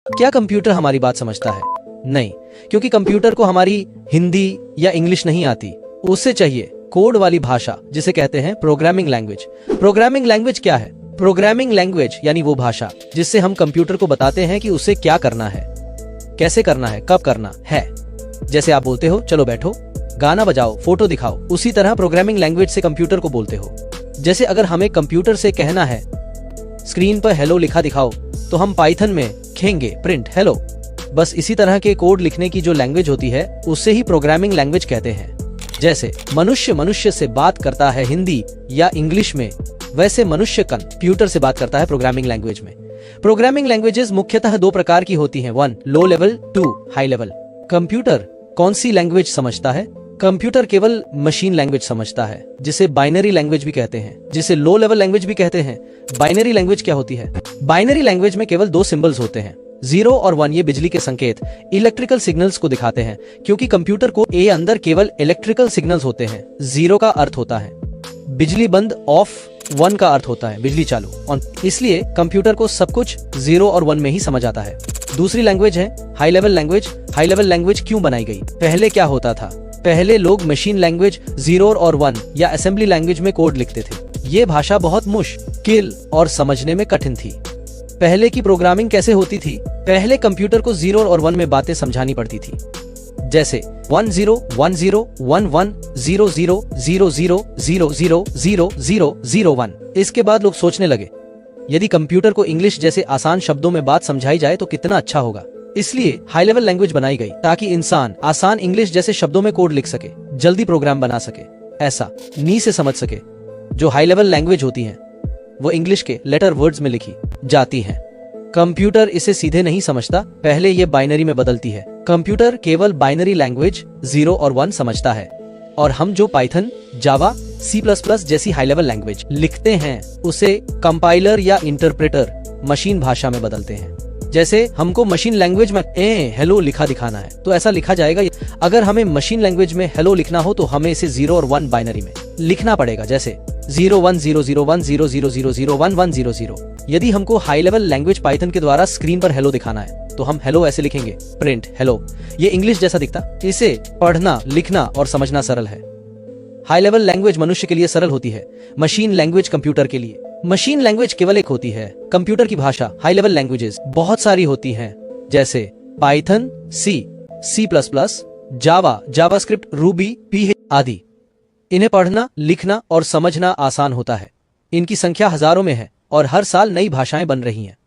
क्या कंप्यूटर हमारी बात समझता है? नहीं, क्योंकि कंप्यूटर को हमारी हिंदी या इंग्लिश नहीं आती। उससे चाहिए कोड वाली भाषा, जिसे कहते हैं प्रोग्रामिंग लैंग्वेज। प्रोग्रामिंग लैंग्वेज क्या है? प्रोग्रामिंग लैंग्वेज यानी वो भाषा जिससे हम कंप्यूटर को बताते हैं कि उसे क्या करना है, कैसे करना है, कब करना है। जैसे आप बोलते हो चलो बैठो, गाना बजाओ, फोटो दिखाओ, उसी तरह प्रोग्रामिंग लैंग्वेज से कंप्यूटर को बोलते हो। जैसे अगर हमें कंप्यूटर से कहना है स्क्रीन पर हेलो लिखा दिखाओ, तो हम पाइथन में कहेंगे प्रिंट हेलो। बस इसी तरह के कोड लिखने की जो लैंग्वेज होती है उससे ही प्रोग्रामिंग लैंग्वेज कहते हैं। जैसे मनुष्य से बात करता है हिंदी या इंग्लिश में, वैसे मनुष्य कंप्यूटर से बात करता है प्रोग्रामिंग लैंग्वेज में। प्रोग्रामिंग लैंग्वेजेस मुख्यतः दो प्रकार की होती हैं, 1 low level, 2 high level. Computer कौन सी लैंग्वेज समझता है? कंप्यूटर केवल मशीन लैंग्वेज समझता है, जिसे बाइनरी लैंग्वेज भी कहते हैं, जिसे लो लेवल लैंग्वेज भी कहते हैं। बाइनरी लैंग्वेज क्या होती है? बाइनरी लैंग्वेज में केवल 2 सिंबल्स होते हैं, 0 और 1। ये बिजली के संकेत, इलेक्ट्रिकल सिग्नल्स को दिखाते हैं, क्योंकि कंप्यूटर को अंदर केवल इलेक्ट्रिकल सिग्नल्स होते हैं। 0 का अर्थ होता है बिजली बंद ऑफ, 1 का अर्थ होता है बिजली चालू ऑन। इसलिए कंप्यूटर को सब कुछ 0 और 1 में ही समझ आता है। दूसरी लैंग्वेज है high level language. High level language क्यों बनाई गई? पहले क्या होता था? पहले लोग मशीन लैंग्वेज 0 और 1 या असेंबली लैंग्वेज में कोड लिखते थे। ये भाषा बहुत मुश्किल और समझने में कठिन थी। पहले की प्रोग्रामिंग कैसे होती थी? पहले कंप्यूटर को 0 और 1 में बातें समझानी पड़ती थी, जैसे 10 10 11 00 00 00 00 001। इसके बाद लोग सोचने लगे यदि कंप्यूटर को इंग्लिश जैसे आसान शब्दों में बात समझाई जाए तो कितना अच्छा होगा। इसलिए हाई लेवल लैंग्वेज बनाई गई ताकि इंसान आसान इंग्लिश जैसे शब्दों में कोड लिख सके, जल्दी प्रोग्राम बना सके, ऐसा नी से समझ सके। जो हाई लेवल लैंग्वेज होती हैं वो इंग्लिश के लेटर वर्ड्स में लिखी जाती हैं। कंप्यूटर इसे सीधे नहीं समझता, पहले ये बाइनरी में बदलती है। कंप्यूटर केवल बाइनरी लैंग्वेज 0 और 1 समझता है, और हम जो पाइथन, जावा, C++ जैसी हाई लेवल लैंग्वेज लिखते हैं उसे कंपाइलर या इंटरप्रेटर मशीन भाषा में बदलते हैं। जैसे हमको मशीन लैंग्वेज में हेलो लिखा दिखाना है तो ऐसा लिखा जाएगा। अगर हमें मशीन लैंग्वेज में हेलो लिखना हो तो हमें इसे 0 और 1 बाइनरी में लिखना पड़ेगा, जैसे 010001 00001100। यदि हमको हाई लेवल लैंग्वेज पाइथन के द्वारा स्क्रीन पर हेलो दिखाना है तो हम हेलो ऐसे लिखेंगे, प्रिंट हेलो। ये इंग्लिश जैसा दिखता, इसे पढ़ना, लिखना और समझना सरल है। हाई लेवल लैंग्वेज मनुष्य के लिए सरल होती है, मशीन लैंग्वेज कंप्यूटर के लिए। मशीन लैंग्वेज केवल एक होती है। कंप्यूटर की भाषा हाई लेवल लैंग्वेजेस बहुत सारी होती हैं, जैसे पाइथन, C++, जावा, जावास्क्रिप्ट, रूबी, PHP आदि। इन्हें पढ़ना, लिखना और समझना आसान होता है। इनकी संख्या हजारों में है और हर साल नई भाषाएं बन रही हैं।